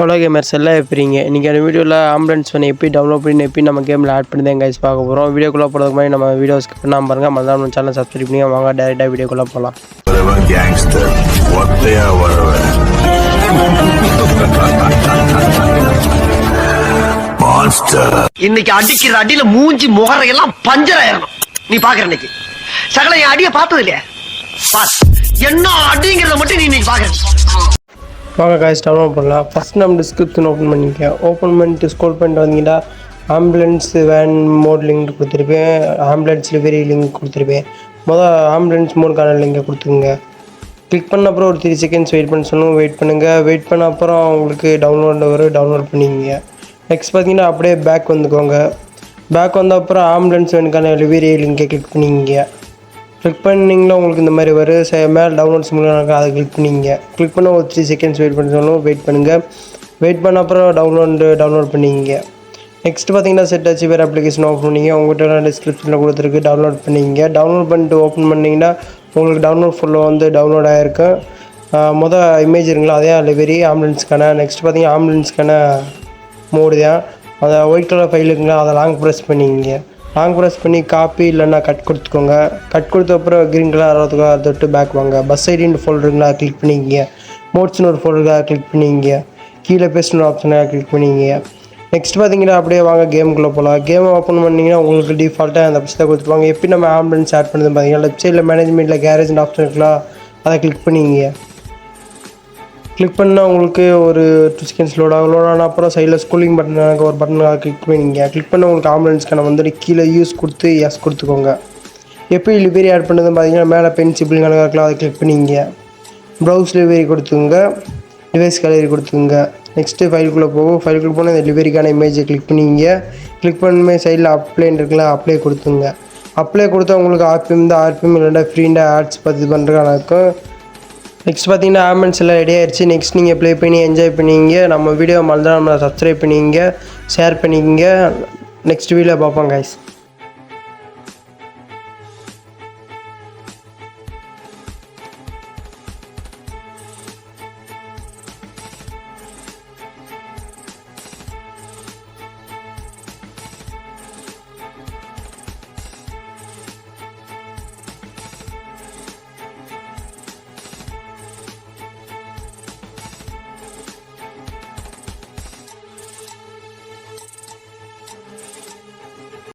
Hello gamers எல்லாம் எப்படிங்க இன்றைக்கி வீடியோவில் ஆம்புலன்ஸ் ஃபன் எப்படி டவுன்லோட் பண்ணி எப்படி நம்ம கேமில் ஆட் பண்ணி தான் கைஸ் பார்க்க போகிறோம். வீடியோக்குள்ளே போகிறதுக்கு மாதிரி நம்ம வீடியோ ஸ்கிப் பண்ணாமல் பாருங்கள். மறக்காம நம்ம சேனல் சப்ஸ்கிரைப் பண்ணி வாங்க டேரெக்டாக வீடியோக்குள்ளே போகலாம். இன்னைக்கு அடிக்கிற அடியில மூஞ்சி முகரையெல்லாம் பஞ்சர் ஆயிரணும். நீ பாக்குற இன்னைக்கு சகல என் அடிய பார்த்தது இல்லையா? என்ன அடிங்கிறத மட்டும் நீ இன்னைக்கு பாக்குற. வாங்க காய்ஸ் டவுன்லோட் பண்ணலாம். ஃபஸ்ட் நம்ம டிஸ்கிரிப்ஷன் ஓப்பன் பண்ணிக்க. ஓப்பன் பண்ணிட்டு ஸ்க்ரோல் பண்ணிட்டு வந்தீங்கன்னா ஆம்புலன்ஸ் வேன் மோட் லிங்க் கொடுத்துருப்பேன், ஆம்புலன்ஸ் டெலிவரி லிங்க் கொடுத்துருப்பேன். மொதல் ஆம்புலன்ஸ் மோடுக்கான லிங்கை கொடுத்துருங்க. கிளிக் பண்ண அப்புறம் ஒரு 3 செகண்ட்ஸ் வெயிட் பண்ண சொல்லுங்கள். வெயிட் பண்ணுங்கள். வெயிட் பண்ண அப்புறம் உங்களுக்கு டவுன்லோட் பண்ணிங்க. நெக்ஸ்ட் பார்த்தீங்கன்னா அப்படியே பேக் வந்துக்கோங்க. பேக் வந்த அப்புறம் ஆம்புலன்ஸ் வேனுக்கான டெலிவரி லிங்கை கிளிக் பண்ணிங்க. கிளிக் பண்ணிங்கன்னா உங்களுக்கு இந்த மாதிரி வரும். மேலே டவுன்லோட்ஸ் மூலம் அதை கிளிக் பண்ணிங்க. கிளிக் பண்ண ஒரு 3 செகண்ட்ஸ் வெயிட் பண்ண சொல்லணும். வெயிட் பண்ணுங்கள். வெயிட் பண்ண அப்புறம் டவுன்லோட் பண்ணிங்க. நெக்ஸ்ட் பார்த்தீங்கன்னா செட் ஆச்சு. வேறு அப்ளிகேஷன் ஓப்பன் பண்ணிங்க. உங்கள்கிட்ட டிஸ்கிரிப்ஷனில் கொடுத்துருக்கு, டவுன்லோட் பண்ணிங்க. டவுன்லோட் பண்ணிட்டு ஓப்பன் பண்ணிங்கன்னா உங்களுக்கு டவுன்லோட் ஃபுல்லாக வந்து டவுன்லோட் ஆகிருக்கும். மொதல் இமேஜ் இருக்குங்களா, அதே டெலிவரி ஆம்புலன்ஸ்க்கான. நெக்ஸ்ட் பார்த்தீங்கன்னா ஆம்புலன்ஸ்க்கான மோடு தான். அதை ஒயிட் கலர் ஃபைல் இருக்குங்களா, அதை லாங் ப்ரெஸ் பண்ணிங்க. லாங் ப்ரெஸ் பண்ணி காப்பி இல்லைன்னா கட் கொடுத்துக்கோங்க. கட் கொடுத்த அப்புறம் க்ரீன் கலர் 60 தொட்டு பேக் வாங்க. பஸ் ஐடின்னு ஃபோல்டருங்களா கிளிக் பண்ணிக்கிங்க. மோட்ஸ்னு ஒரு ஃபோல்டருக்காக கிளிக் பண்ணிக்கிங்க. கீழே பேஸ்ட்னு ஆப்ஷனாக கிளிக் பண்ணிக்கிங்க. நெக்ஸ்ட் பார்த்தீங்கன்னா அப்படியே வாங்க கேமுக்குள்ளே போகலாம். கேமை ஓப்பன் பண்ணிங்கன்னா உங்களுக்கு டிஃபால்ட்டாக அந்த பஸ்ஸை கொடுத்துருவாங்க. எப்படி நம்ம ஆம்புலன்ஸ் ஆட் பண்ணுறது பார்த்தீங்கன்னா லெஃப்ட் சைடில் மேனேஜ்மெண்ட்டில் கேரேஜ் ஆப்ஷன் இருக்கலாம், அதை கிளிக் பண்ணிக்கிங்க. கிளிக் பண்ணால் உங்களுக்கு ஒரு 2 செகண்ட்ஸ் லோட் ஆன அப்புறம் சைடில் ஸ்கூலிங் பட்டன் ஒரு பட்டனாக கிளிக் பண்ணிங்க. கிளிக் பண்ண உங்களுக்கு ஆம்புலன்ஸ்க்கான வந்துட்டு கீழே யூஸ் கொடுத்து எஸ் கொடுத்துக்கோங்க. எப்படி டெலிவரி ஆட் பண்ணுறதுன்னு பார்த்தீங்கன்னா மேலே பென் சிபிள் கணக்காக இருக்கலாம், அதை கிளிக் பண்ணிங்க. ப்ரௌஸ் டெலிவரி கொடுத்துங்க. டிவைஸ் கேலரி கொடுத்துங்க. நெக்ஸ்ட்டு ஃபைலுக்குள்ளே போகும். ஃபைலுக்குள்ளே போனால் இந்த டெலிவரிக்கான இமேஜை கிளிக் பண்ணிங்க. கிளிக் பண்ணுமே சைடில் அப்ளைன்னு இருக்குல்ல, அப்ளை கொடுத்துங்க. அப்ளை கொடுத்தா உங்களுக்கு ஆர்பிஎம் இல்லைன்னா ஃப்ரீண்டாக ஆட்ஸ் பார்த்து பண்ணுறதுக்கான இருக்கும். நெக்ஸ்ட் பார்த்தீங்கன்னா ஆம்புலன்ஸ் எல்லாம் ரெடி ஆயிடுச்சு. நெக்ஸ்ட் நீங்கள் ப்ளே பண்ணி என்ஜாய் பண்ணிங்க. நம்ம வீடியோ மறந்துடாம சப்ஸ்கிரைப் பண்ணிங்க, ஷேர் பண்ணிக்கங்க. நெக்ஸ்ட் வீடியோ பார்ப்போம் கைஸ்.